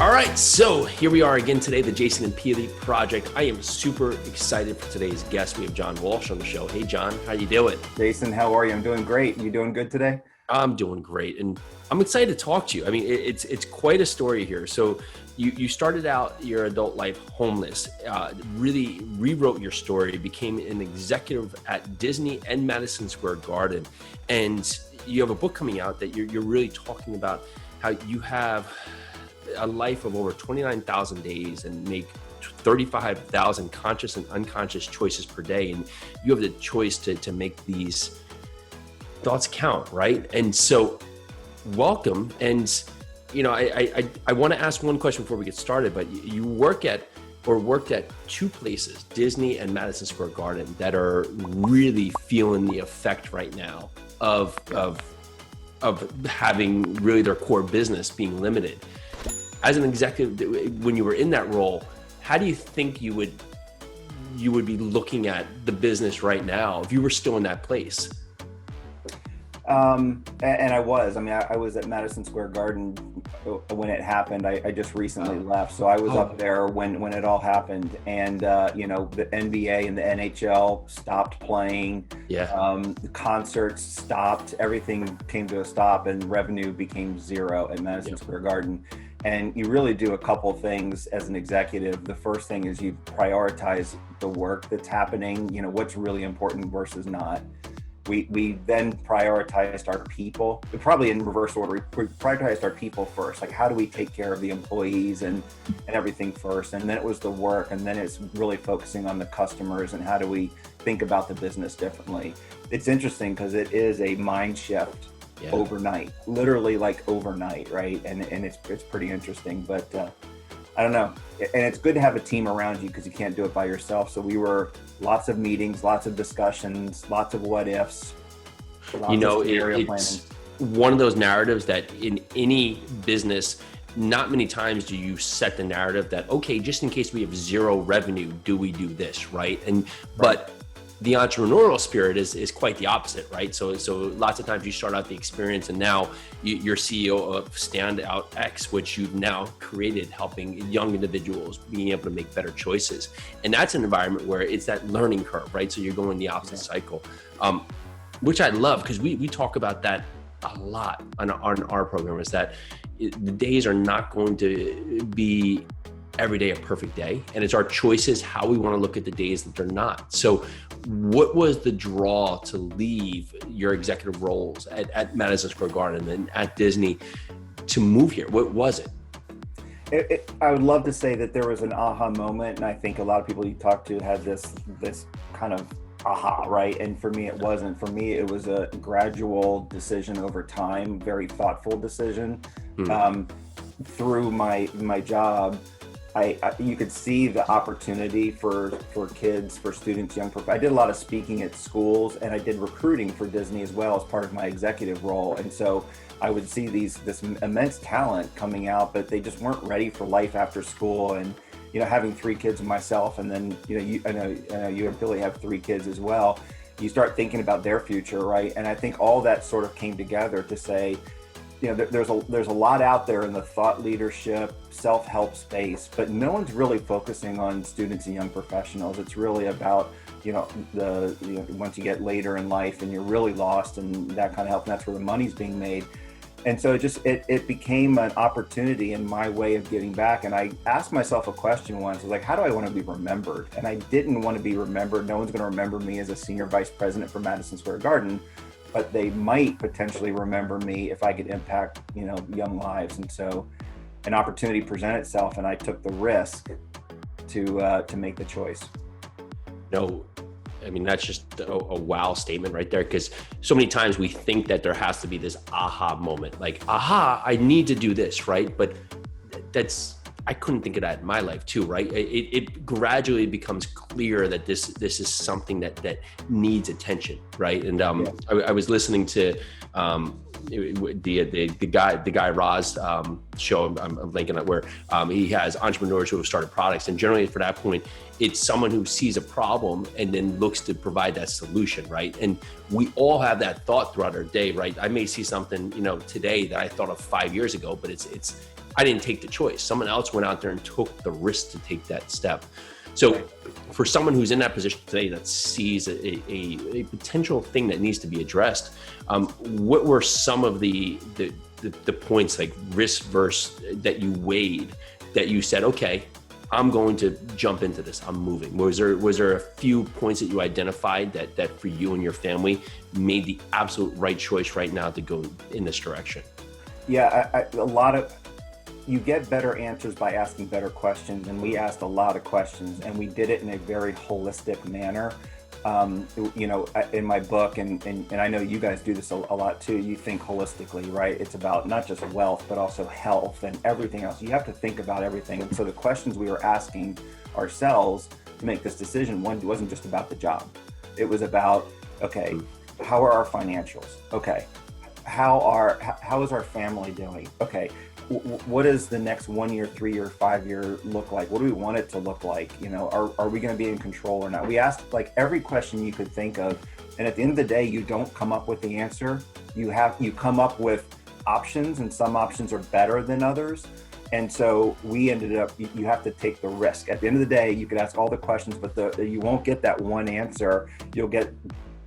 All right, so here we are again today, the Jason and Peely Project. I am super excited for today's guest. We have John Walsh on the show. Hey, John, how you doing? Jason, how are you? I'm doing great. You doing good today? I'm doing great, and I'm excited to talk to you. I mean, it's quite a story here. So you started out your adult life homeless, really rewrote your story, became an executive at Disney and Madison Square Garden, and you have a book coming out that you're really talking about how you have a life of over 29,000 days and make 35,000 conscious and unconscious choices per day. And you have the choice to make these thoughts count, right? And so welcome. And, you know, I want to ask one question before we get started, but you worked at two places, Disney and Madison Square Garden, that are really feeling the effect right now of having really their core business being limited. As an executive, when you were in that role, how do you think you would be looking at the business right now if you were still in that place? And I was at Madison Square Garden when it happened. I just recently left. So I was up there when it all happened. And, the NBA and the NHL stopped playing. Yeah. The concerts stopped. Everything came to a stop and revenue became zero at Madison Square Garden. And you really do a couple things as an executive. The first thing is you prioritize the work that's happening, what's really important versus not. We then prioritized our people, probably in reverse order. We prioritized our people first, like how do we take care of the employees and everything first, and then it was the work, and then it's really focusing on the customers and how do we think about the business differently. It's interesting because it is a mind shift overnight, literally like overnight, right? And it's pretty interesting, but I don't know. And it's good to have a team around you because you can't do it by yourself. So we were lots of meetings, lots of discussions, lots of what ifs. It's one of those narratives that in any business, not many times do you set the narrative that, okay, just in case we have zero revenue, do we do this, right? But the entrepreneurial spirit is quite the opposite, right? So lots of times you start out the experience and now you're CEO of StandOutX, which you've now created, helping young individuals being able to make better choices. And that's an environment where it's that learning curve, right? So you're going the opposite cycle, which I love because we talk about that a lot on our program, is that the days are not going to be every day a perfect day, and it's our choices how we want to look at the days that they're not. So what was the draw to leave your executive roles at Madison Square Garden and at Disney to move here? What was it? I would love to say that there was an aha moment, and I think a lot of people you talk to had this kind of aha, right? And for me, it wasn't. For me, it was a gradual decision over time, very thoughtful decision. Through my job, you could see the opportunity for kids, for students, young people. I did a lot of speaking at schools, and I did recruiting for Disney as well as part of my executive role. And so I would see this immense talent coming out, but they just weren't ready for life after school. And having 3 kids myself, and then I know you and Billy have 3 kids as well. You start thinking about their future, right? And I think all that sort of came together to say, there's a lot out there in the thought leadership, self-help space, but no one's really focusing on students and young professionals. It's really about, once you get later in life and you're really lost and that kind of help, and that's where the money's being made. And so it became an opportunity in my way of giving back. And I asked myself a question once, I was like, how do I want to be remembered? And I didn't want to be remembered. No one's going to remember me as a senior vice president for Madison Square Garden, but they might potentially remember me if I could impact, young lives. And so an opportunity presented itself, and I took the risk to make the choice. No, I mean, that's just a wow statement right there, because so many times we think that there has to be this aha moment, like, aha, I need to do this, right? But I couldn't think of that in my life too, right? It gradually becomes clear that this is something that needs attention, right? And I was listening to the guy Roz show I'm linking at, where he has entrepreneurs who have started products, and generally for that point, it's someone who sees a problem and then looks to provide that solution, right? And we all have that thought throughout our day, right? I may see something, today that I thought of 5 years ago, but it's I didn't take the choice. Someone else went out there and took the risk to take that step. So for someone who's in that position today that sees a potential thing that needs to be addressed, what were some of the points, like risk versus, that you weighed, that you said, okay, I'm going to jump into this, I'm moving? Was there a few points that you identified that for you and your family made the absolute right choice right now to go in this direction? Yeah, you get better answers by asking better questions, and we asked a lot of questions, and we did it in a very holistic manner. In my book, and I know you guys do this a lot too, you think holistically, right? It's about not just wealth, but also health and everything else. You have to think about everything. And so the questions we were asking ourselves to make this decision, one, it wasn't just about the job. It was about, okay, how are our financials? Okay, how is our family doing? Okay, what does the next 1 year, 3 year, 5 year look like? What do we want it to look like? Are we going to be in control or not? We asked like every question you could think of, and at the end of the day, you don't come up with the answer. You come up with options, and some options are better than others. And so we ended up, you have to take the risk. At the end of the day, you could ask all the questions, but you won't get that one answer. You'll get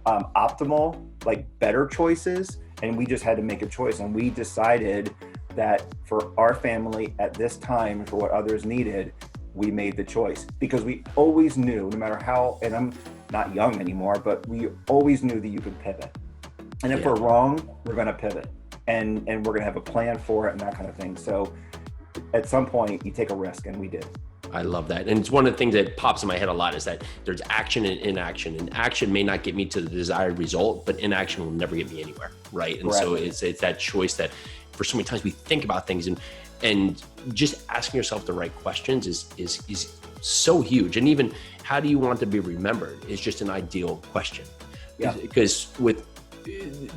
optimal, like better choices. And we just had to make a choice, and we decided that for our family at this time, for what others needed, we made the choice, because we always knew, no matter how, and I'm not young anymore, but we always knew that you could pivot. And if we're wrong, we're going to pivot, and we're going to have a plan for it and that kind of thing. So at some point you take a risk, and we did. I love that. And it's one of the things that pops in my head a lot, is that there's action and inaction, and action may not get me to the desired result, but inaction will never get me anywhere. Right. And so it's that choice that for so many times we think about things, and just asking yourself the right questions is so huge. And even how do you want to be remembered is just an ideal question. Yeah. Because with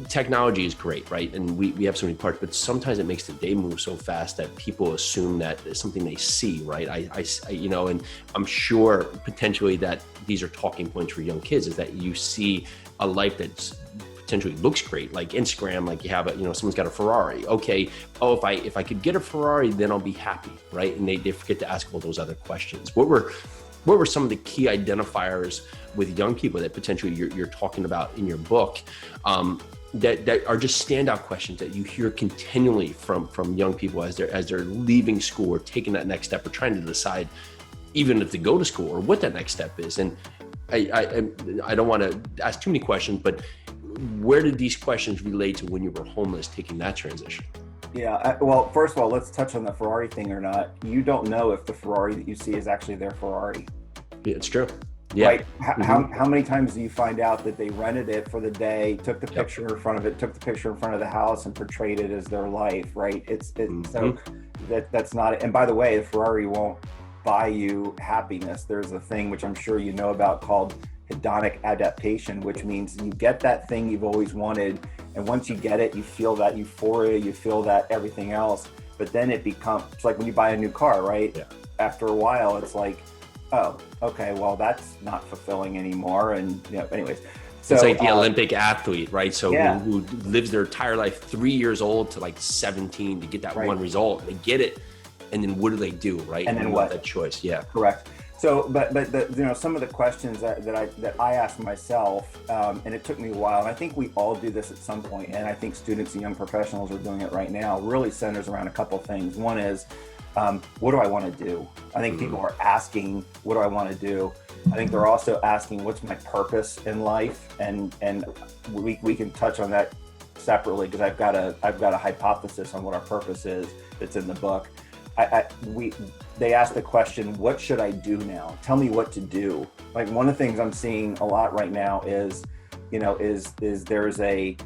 technology is great, right? And we have so many parts, but sometimes it makes the day move so fast that people assume that it's something they see, right? I and I'm sure potentially that these are talking points for young kids, is that you see a life that's potentially looks great, like Instagram, like you have someone's got a Ferrari. Okay, if I could get a Ferrari, then I'll be happy, right? And they forget to ask all those other questions. What were some of the key identifiers with young people that potentially you're talking about in your book, that are just standout questions that you hear continually from young people as they're leaving school or taking that next step, or trying to decide even if to go to school or what that next step is? And I don't want to ask too many questions, but where did these questions relate to when you were homeless, taking that transition? Yeah, well, first of all, let's touch on the Ferrari thing or not. You don't know if the Ferrari that you see is actually their Ferrari. Yeah, it's true. Yeah. Right? How many times do you find out that they rented it for the day, took the picture in front of it, took the picture in front of the house, and portrayed it as their life, right? So that's not it. And by the way, the Ferrari won't buy you happiness. There's a thing which I'm sure you know about called hedonic adaptation, which means you get that thing you've always wanted, and once you get it, you feel that euphoria, you feel that everything else, but then it becomes, it's like when you buy a new car, right? Yeah. After a while, it's like, oh, okay, well, that's not fulfilling anymore. And anyways. So it's like the Olympic athlete, right? So who lives their entire life 3 years old to like 17 to get that one result. They get it, and then what do they do, right? And then what? That choice, yeah. Correct. So, but some of the questions that I asked myself, and it took me a while, and I think we all do this at some point, and I think students and young professionals are doing it right now, really centers around a couple of things. One is, what do I want to do? I think people are asking, what do I want to do? I think they're also asking, what's my purpose in life? And we can touch on that separately, because I've got a hypothesis on what our purpose is that's in the book. They ask the question, what should I do now? Tell me what to do. Like, one of the things I'm seeing a lot right now is there's a,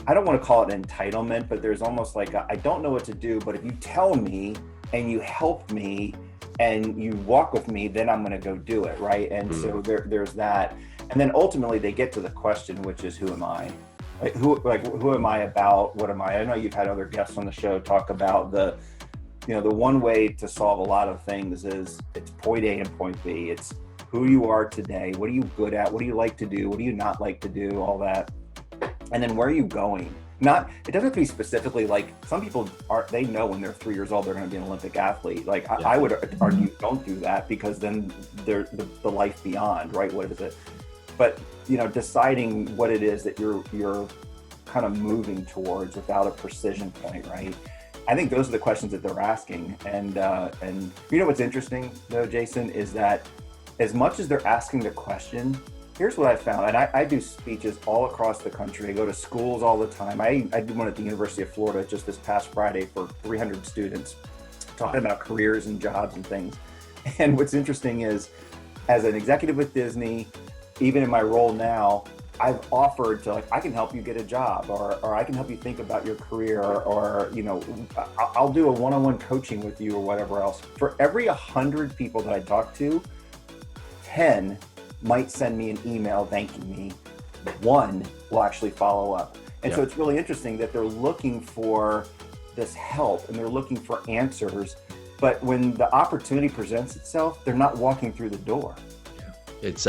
I don't want to call it entitlement, but there's almost like I don't know what to do, but if you tell me and you help me and you walk with me, then I'm going to go do it, right? And so there's that. And then ultimately they get to the question, which is, who am I? Who am I about? What am I? I know you've had other guests on the show talk about the one way to solve a lot of things is it's point A and point B. It's who you are today. What are you good at? What do you like to do? What do you not like to do? All that. And then where are you going? It doesn't have to be specifically like some people they know when they're 3 years old, they're going to be an Olympic athlete. Like yeah. I would argue don't do that because then they're the life beyond, right? What is it? But, deciding what it is that you're kind of moving towards without a precision point, right? I think those are the questions that they're asking. And what's interesting though, Jason, is that as much as they're asking the question, here's what I found. And I do speeches all across the country. I go to schools all the time. I did one at the University of Florida just this past Friday for 300 students talking about careers and jobs and things. And what's interesting is as an executive with Disney, even in my role now, I've offered to I can help you get a job or I can help you think about your career or I'll do a one-on-one coaching with you or whatever else. For every 100 people that I talk to, 10 might send me an email thanking me. 1 will actually follow up. And so it's really interesting that they're looking for this help and they're looking for answers. But when the opportunity presents itself, they're not walking through the door. It's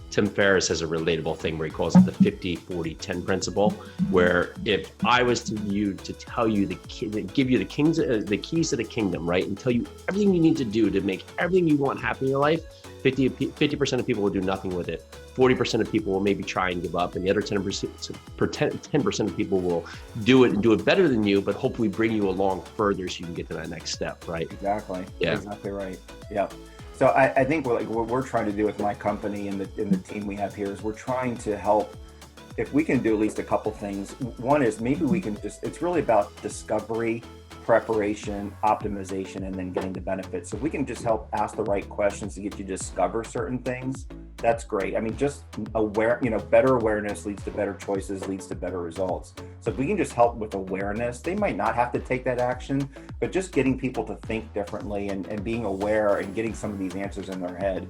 Tim Ferriss has a relatable thing where he calls it the 50-40-10 principle, where if I was to tell you give you the keys to the kingdom, right, and tell you everything you need to do to make everything you want happen in your life, 50% of people will do nothing with it. 40% of people will maybe try and give up, and the other 10% of people will do it and do it better than you, but hopefully bring you along further so you can get to that next step, right? Exactly. Yeah. Exactly right. Yeah. So I think what we're trying to do with my company and the team we have here is we're trying to help. If we can do at least a couple things. One is maybe we can it's really about discovery, preparation, optimization, and then getting the benefits. So if we can just help ask the right questions to get you to discover certain things, that's great. I mean, just better awareness leads to better choices, leads to better results. So if we can just help with awareness, they might not have to take that action, but just getting people to think differently and being aware and getting some of these answers in their head.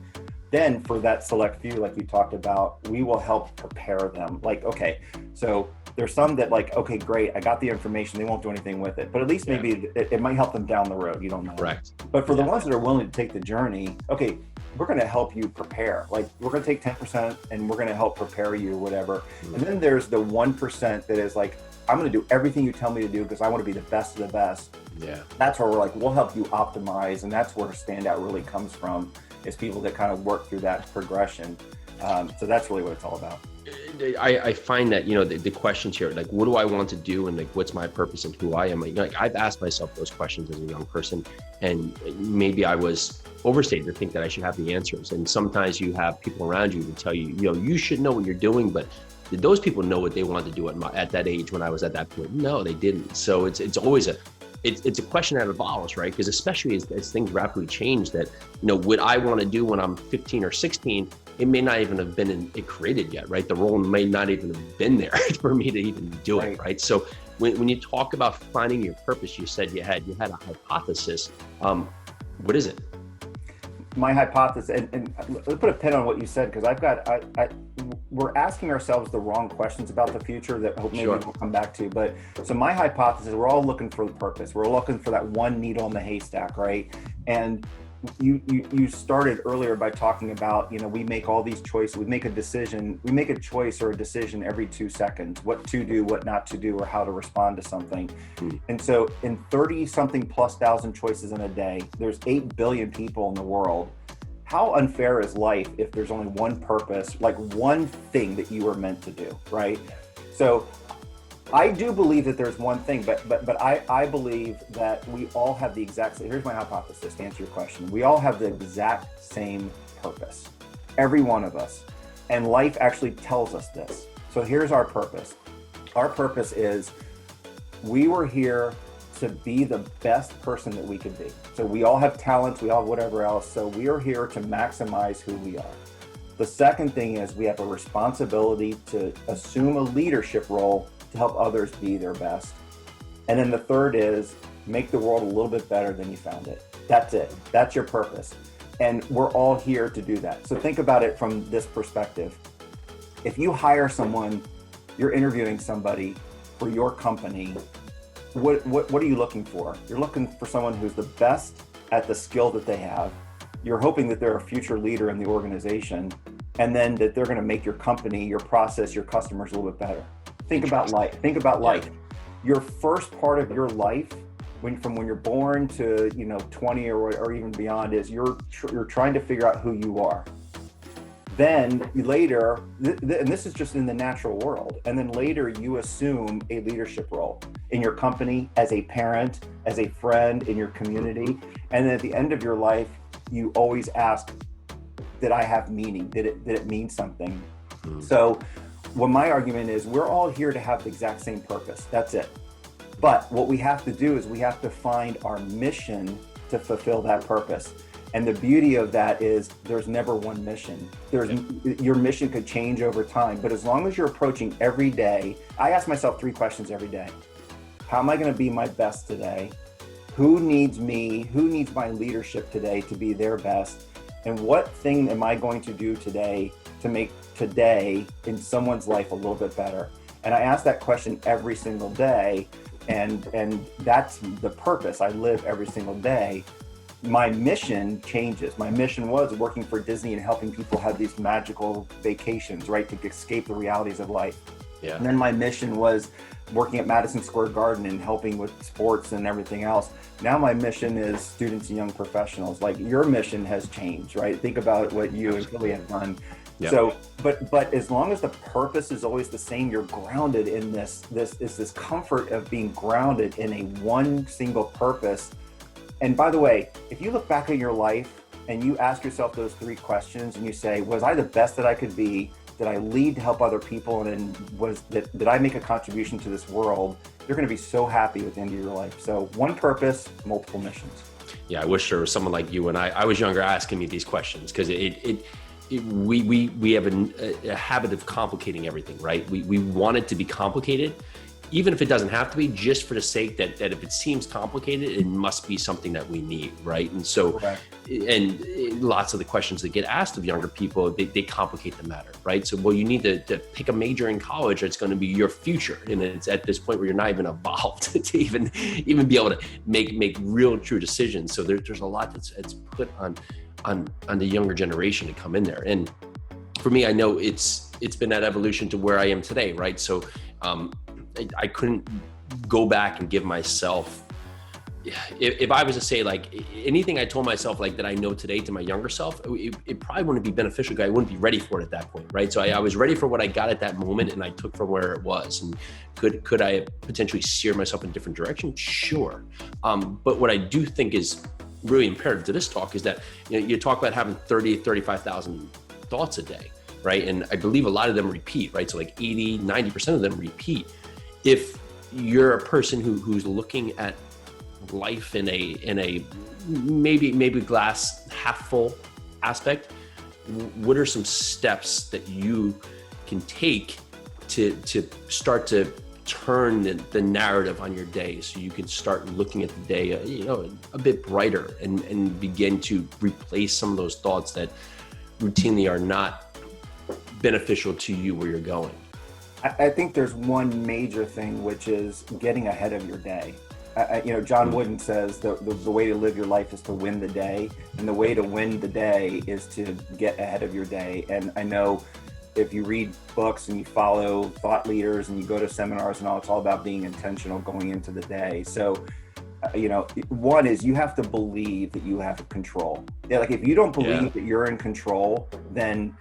Then for that select few, like you talked about, we will help prepare them. Like, okay, so there's some that okay, great, I got the information, they won't do anything with it, but at least maybe it might help them down the road, you don't know. Correct. But for the ones that are willing to take the journey, okay, we're going to help you prepare. Like we're going to take 10% and we're going to help prepare you, whatever. Mm-hmm. And then there's the 1% that is like, I'm going to do everything you tell me to do because I want to be the best of the best. Yeah. That's where we're we'll help you optimize. And that's where StandOut really comes from, is people that kind of work through that progression. So that's really what it's all about. I find that, the questions here, what do I want to do and what's my purpose and who I am? I've asked myself those questions as a young person, and maybe I was overstated to think that I should have the answers. And sometimes you have people around you who tell you, you should know what you're doing, but did those people know what they wanted to do at that age when I was at that point? No, they didn't. So it's always it's a question that evolves, right? Because especially as things rapidly change, that, what I want to do when I'm 15 or 16, it may not even have been created yet, right? The role may not even have been there for me to even do it, right? So when you talk about finding your purpose, you said you had a hypothesis. What is it? My hypothesis, and let's put a pin on what you said, because we're asking ourselves the wrong questions about the future that hope maybe we'll come back to. But so my hypothesis, we're all looking for the purpose. We're looking for that one needle in the haystack, right? And you started earlier by talking about, we make all these choices. We make a decision. We make a choice or a decision every 2 seconds, what to do, what not to do, or how to respond to something. And so in 30 something plus thousand choices in a day, there's 8 billion people in the world. How unfair is life if there's only one purpose, like one thing that you were meant to do, right? So I do believe that there's one thing, but I believe that we all have the exact same. Here's my hypothesis to answer your question. We all have the exact same purpose, every one of us. And life actually tells us this. So here's our purpose. Our purpose is we were here to be the best person that we could be. So we all have talents, we all have whatever else. So we are here to maximize who we are. The second thing is we have a responsibility to assume a leadership role to help others be their best. And then the third is make the world a little bit better than you found it. That's it. That's your purpose. And we're all here to do that. So think about it from this perspective. If you hire someone, you're interviewing somebody for your company, what are you looking for? You're looking for someone who's the best at the skill that they have. You're hoping that they're a future leader in the organization, and then that they're going to make your company, your process, your customers a little bit better. Think about life. Your first part of your life, from when you're born to 20 or even beyond, is you're trying to figure out who you are. Then later, and this is just in the natural world, and then later you assume a leadership role in your company, as a parent, as a friend, in your community. And then at the end of your life, you always ask, did I have meaning? Did it mean something? So what my argument is, we're all here to have the exact same purpose. That's it. But what we have to do is we have to find our mission to fulfill that purpose. And the beauty of that is there's never one mission. Your mission could change over time, but as long as you're approaching every day, I ask myself 3 questions every day. How am I going to be my best today? Who needs me? Who needs my leadership today to be their best? And what thing am I going to do today to make today in someone's life a little bit better? And I ask that question every single day, and that's the purpose. I live every single day. My mission changes. My mission was working for Disney and helping people have these magical vacations, right, to escape the realities of life. Yeah. And then my mission was working at Madison Square Garden and helping with sports and everything else. Now my mission is students and young professionals. Like, your mission has changed, right? Think about what you and Philly have done. Yeah. So, but as long as the purpose is always the same, you're grounded in this comfort of being grounded in a one single purpose. And by the way, if you look back at your life and you ask yourself those 3 questions and you say, was I the best that I could be? Did I lead to help other people? And did I make a contribution to this world? You're going to be so happy at the end of your life. So one purpose, multiple missions. Yeah, I wish there was someone like you when I was younger asking me these questions, because we have a habit of complicating everything, right? We want it to be complicated, even if it doesn't have to be, just for the sake that if it seems complicated, it must be something that we need, right? And so, correct. And lots of the questions that get asked of younger people, they complicate the matter, right? So, well, you need to pick a major in college that's going to be your future, and it's at this point where you're not even evolved to even be able to make real, true decisions. So there's a lot that's put on the younger generation to come in there. And for me, I know it's been that evolution to where I am today, right? So I couldn't go back and give myself, if I was to say like anything I told myself like that I know today to my younger self, it probably wouldn't be beneficial, because I wouldn't be ready for it at that point, right? So I was ready for what I got at that moment, and I took from where it was. And could I potentially steer myself in a different direction? Sure. But what I do think is really imperative to this talk is that, you talk about having 35,000 thoughts a day, right? And I believe a lot of them repeat, right? So like 90% of them repeat. If you're a person who's looking at life in a maybe glass half full aspect, what are some steps that you can take to start to turn the narrative on your day, so you can start looking at the day a bit brighter, and begin to replace some of those thoughts that routinely are not beneficial to you where you're going? I think there's one major thing, which is getting ahead of your day. John Wooden says the way to live your life is to win the day, and the way to win the day is to get ahead of your day. And I know if you read books and you follow thought leaders and you go to seminars and all, it's all about being intentional going into the day. So, one is you have to believe that you have control. Yeah, like if you don't believe that you're in control, then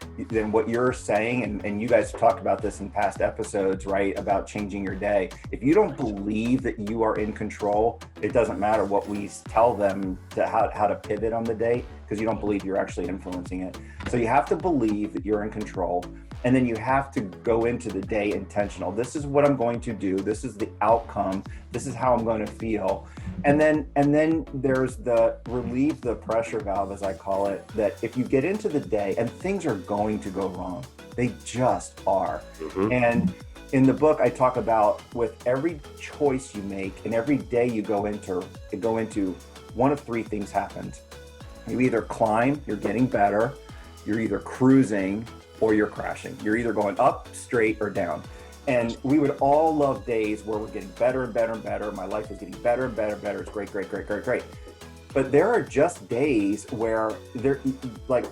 what you're saying, and you guys have talked about this in past episodes, right, about changing your day. If you don't believe that you are in control, it doesn't matter what we tell them to how to pivot on the day, because you don't believe you're actually influencing it. So you have to believe that you're in control. And then you have to go into the day intentional. This is what I'm going to do. This is the outcome. This is how I'm going to feel. And then there's the relieve the pressure valve, as I call it, that if you get into the day and things are going to go wrong, they just are. Mm-hmm. And in the book, I talk about with every choice you make and every day you go into, one of 3 things happens. You either climb, you're getting better, you're either cruising, or you're crashing. You're either going up, straight, or down. And we would all love days where we're getting better and better and better. My life is getting better and better and better. It's great, great, great, great, great. But there are just days where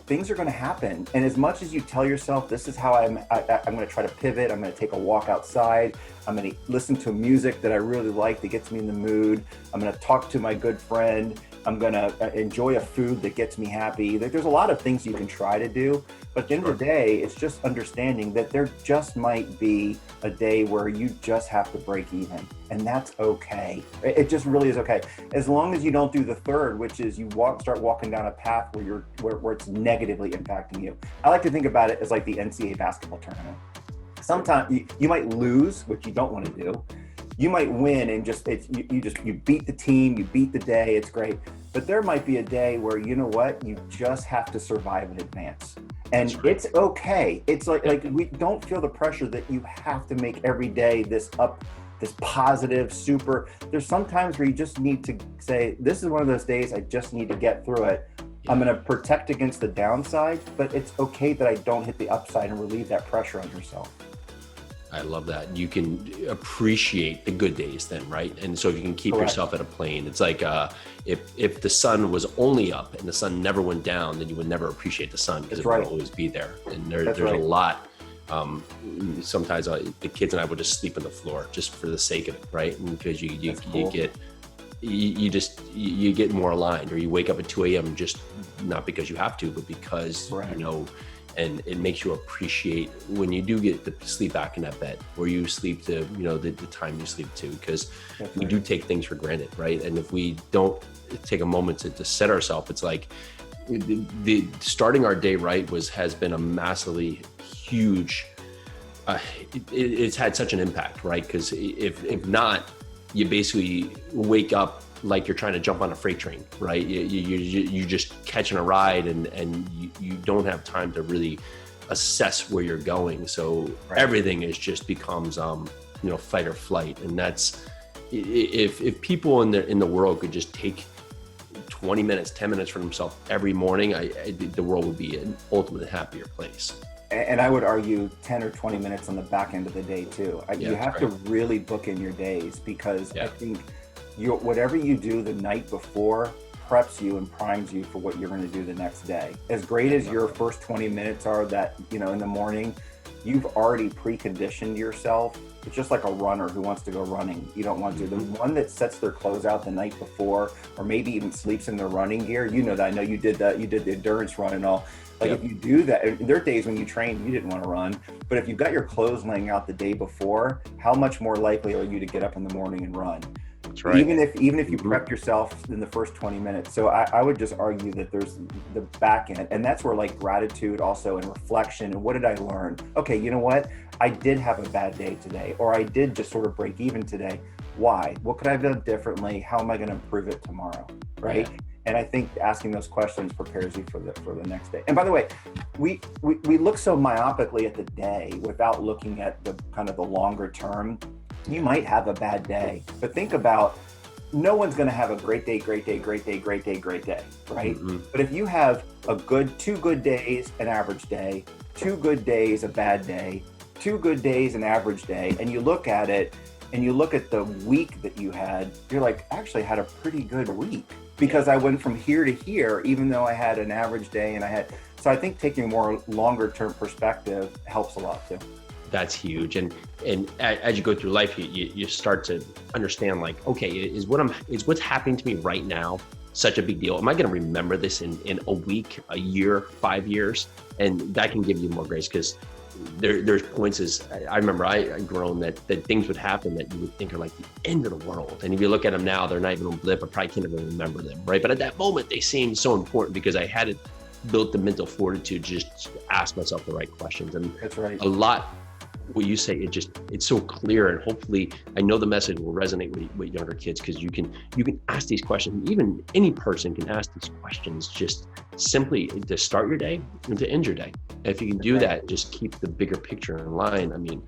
things are going to happen. And as much as you tell yourself, this is how I'm going to try to pivot. I'm going to take a walk outside. I'm going to listen to music that I really like that gets me in the mood. I'm going to talk to my good friend. I'm going to enjoy a food that gets me happy. There's a lot of things you can try to do. But at the end of the day, it's just understanding that there just might be a day where you just have to break even. And that's okay. It just really is okay. As long as you don't do the third, which is you start walking down a path where it's negatively impacting you. I like to think about it as like the NCAA basketball tournament. Sometimes you might lose, which you don't want to do. You might win and you beat the team, you beat the day, it's great. But there might be a day where, you know what, you just have to survive and advance. And it's okay. It's like we don't feel the pressure that you have to make every day this positive, super. There's sometimes where you just need to say, this is one of those days I just need to get through it. Yeah. I'm going to protect against the downside, but it's okay that I don't hit the upside and relieve that pressure on yourself. I love that. You can appreciate the good days then, right? And so if you can keep yourself at a plane, it's like if the sun was only up and the sun never went down, then you would never appreciate the sun because it would always be there. And there's a lot. Sometimes the kids and I would just sleep on the floor just for the sake of it, right? And because you get more aligned, or you wake up at 2 a.m. just not because you have to, but because and it makes you appreciate when you do get to sleep back in that bed, or you sleep to, the time you sleep to, because we do take things for granted, right? And if we don't take a moment to set ourselves, it's like the starting our day right has been a massively huge, it's had such an impact, right? Because if not, you basically wake up like you're trying to jump on a freight train, right? You're just catching a ride and you don't have time to really assess where you're going. So everything just becomes, fight or flight. And that's, if people in the world could just take 20 minutes, 10 minutes for themselves every morning, the world would be an ultimately happier place. And I would argue 10 or 20 minutes on the back end of the day too. You have to really book in your days, because I think whatever you do the night before preps you and primes you for what you're going to do the next day. As great as your first 20 minutes are that, in the morning, you've already preconditioned yourself. It's just like a runner who wants to go running. You don't want to. The one that sets their clothes out the night before, or maybe even sleeps in their running gear, that. I know you did that. You did the endurance run and all. If you do that, there are days when you train, you didn't want to run, but if you've got your clothes laying out the day before, how much more likely are you to get up in the morning and run? That's right. Even if you prep yourself in the first 20 minutes. So I would just argue that there's the back end, and that's where gratitude also, and reflection, and what did I learn? Okay, you know what? I did have a bad day today, or I did just sort of break even today. Why? What could I have done differently? How am I going to improve it tomorrow? Right? Yeah. And I think asking those questions prepares you for the next day. And by the way, we look so myopically at the day without looking at the kind of the longer term. You might have a bad day, but think about, no one's going to have a great day, right? Mm-hmm. But if you have two good days, an average day, 2 good days, a bad day, 2 good days, an average day, and you look at it and you look at the week that you had, you're like, actually had a pretty good week, because I went from here to here, even though I had an average day so I think taking a more longer term perspective helps a lot too. That's huge. And as you go through life, you start to understand, okay, is what's happening to me right now such a big deal? Am I going to remember this in a week, a year, 5 years? And that can give you more grace, because there's points I remember I grown that things would happen that you would think are like the end of the world. And if you look at them now, they're not even a blip. I probably can't even remember them, right? But at that moment, they seemed so important because I hadn't built the mental fortitude to just ask myself the right questions. And that's right. A lot, what you say, it's so clear, and hopefully I know the message will resonate with younger kids, because you can ask these questions. Even any person can ask these questions, just simply to start your day and to end your day. And if you can do that, just keep the bigger picture in line. I mean,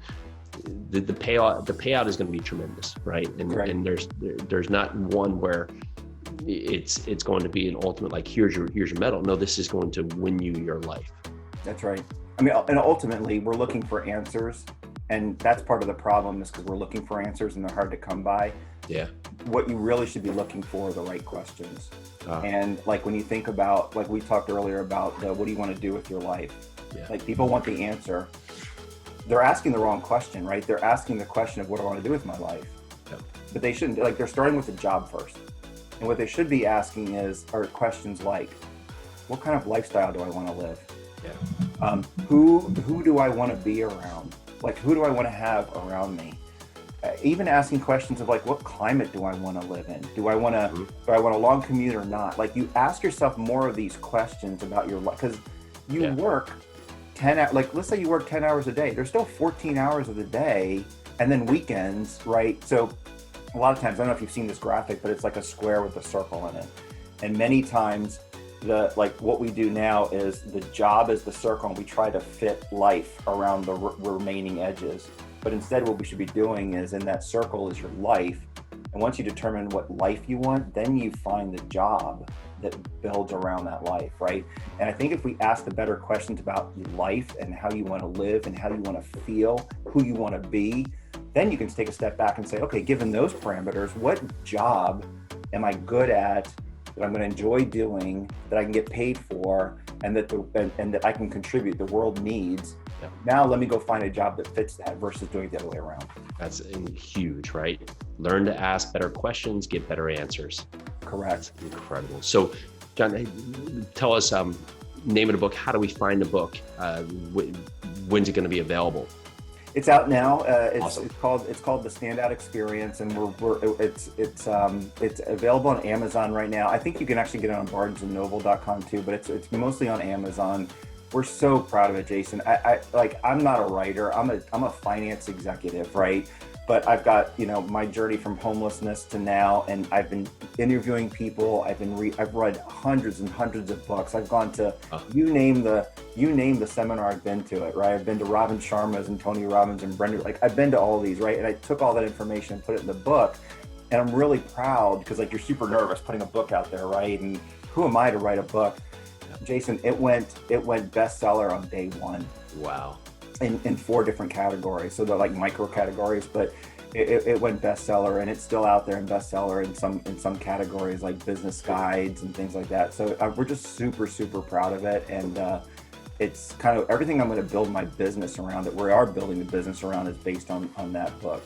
the payout is going to be tremendous, right? And there's not one where it's going to be an ultimate, here's your medal. No, this is going to win you your life. That's right. I mean, and ultimately we're lking for answers, And that's part of the problem, is because we're looking for answers and they're hard to come by. Yeah. What you really should be looking for are the right questions. And like when you think about, like we talked earlier about what do you want to do with your life? Yeah. Like people want the answer. They're asking the wrong question, right? They're asking the question of what do I want to do with my life? Yeah. But they shouldn't, like they're starting with the job first. And what they should be asking are questions like, what kind of lifestyle do I want to live? Yeah. Who do I want to be around? Like, who do I want to have around me? Even asking questions of like, what climate do I want to live in? Do I want a long commute or not? Like, you ask yourself more of these questions about your life, because you work 10 hours, like let's say you work 10 hours a day. There's still 14 hours of the day, and then weekends, right? So a lot of times, I don't know if you've seen this graphic, but it's like a square with a circle in it. And many times what we do now is the job is the circle, and we try to fit life around the remaining edges. But instead, what we should be doing is, in that circle is your life. And once you determine what life you want, then you find the job that builds around that life, right? And I think if we ask the better questions about your life and how you want to live and how you want to feel, who you want to be, then you can take a step back and say, okay, given those parameters, what job am I good at, that I'm going to enjoy doing, that I can get paid for, and that I can contribute, the world needs. Yeah. Now let me go find a job that fits that, versus doing it the other way around. That's huge, right? Learn to ask better questions, get better answers. Correct. That's incredible. So, John, tell us, name of the book. How do we find the book? When's it going to be available? It's out now. Awesome. It's called the StandOut Experience, and it's available on Amazon right now. I think you can actually get it on BarnesandNoble.com too, but it's mostly on Amazon. We're so proud of it, Jason. I'm not a writer. I'm a finance executive, right? But I've got, my journey from homelessness to now, and I've been interviewing people. I've read hundreds and hundreds of books. I've gone to you name the seminar, I've been to it, right? I've been to Robin Sharma's and Tony Robbins and Brenda. Like, I've been to all these, right? And I took all that information and put it in the book. And I'm really proud, because like, you're super nervous putting a book out there, right? And who am I to write a book? Jason, it went bestseller on day one. Wow. In 4 different categories. So they're like micro categories, but it went bestseller, and it's still out there in bestseller in some categories like business guides and things like that. So we're just super, super proud of it. And it's kind of everything I'm going to build my business around, that we are building the business around, is based on that book.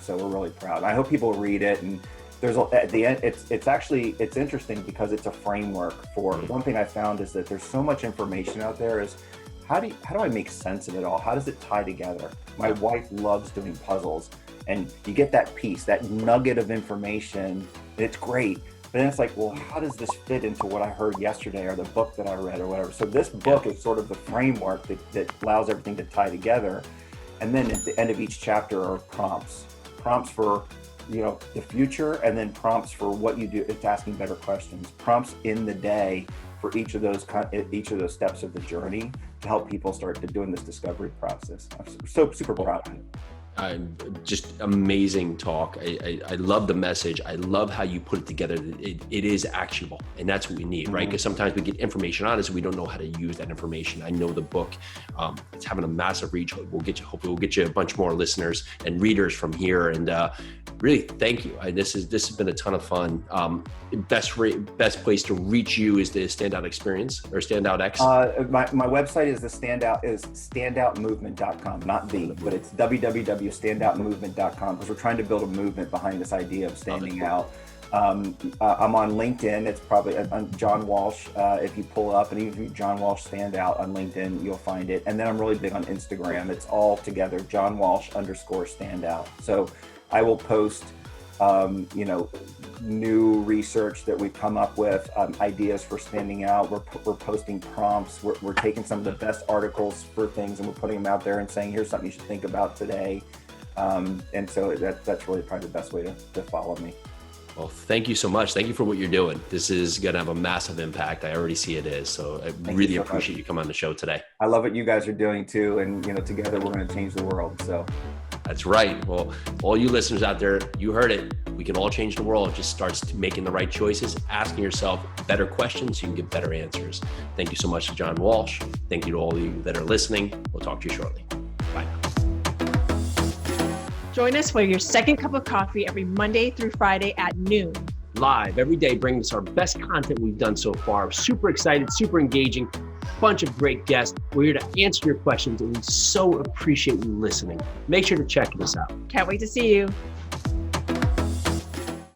So we're really proud. I hope people read it. And at the end, it's interesting, because it's a framework for, one thing I found is that there's so much information out there, is how do I make sense of it all? How does it tie together? My wife loves doing puzzles, and you get that piece, that nugget of information, and it's great. But then it's like, well, how does this fit into what I heard yesterday, or the book that I read, or whatever? So this book is sort of the framework that allows everything to tie together. And then at the end of each chapter are prompts for the future, and then prompts for what you do. It's asking better questions, prompts in the day for each of those steps of the journey, to help people start doing this discovery process. I'm so super proud of it. Just amazing talk. I love the message. I love how you put it together. It is actionable, and that's what we need, right? Because sometimes we get information on us and we don't know how to use that information. I know the book, it's having a massive reach. Hopefully we'll get you a bunch more listeners and readers from here. And really, thank you. This has been a ton of fun. Best place to reach you is the StandOut Experience, or StandoutX. My website is StandoutMovement.com, not but it's www.standoutmovement.com, because we're trying to build a movement behind this idea of standing out. I'm on LinkedIn. It's probably on John Walsh. If you pull up, and even if you John Walsh StandOut on LinkedIn, you'll find it. And then I'm really big on Instagram. It's all together, John Walsh _standout. So I will post, new research that we've come up with, ideas for standing out. We're posting prompts. We're taking some of the best articles for things, and we're putting them out there and saying, here's something you should think about today. And so that's really probably the best way to follow me. Well, thank you so much. Thank you for what you're doing. This is going to have a massive impact. I already see it is. So I really appreciate you coming on the show today. I love what you guys are doing too. And, together we're going to change the world. So that's right. Well, all you listeners out there, you heard it. We can all change the world. It just starts making the right choices, asking yourself better questions so you can get better answers. Thank you so much to John Walsh. Thank you to all of you that are listening. We'll talk to you shortly. Bye now. Join us for your second cup of coffee every Monday through Friday at noon. Live every day, bringing us our best content we've done so far. Super excited, super engaging, bunch of great guests. We're here to answer your questions, and we so appreciate you listening. Make sure to check this out. Can't wait to see you.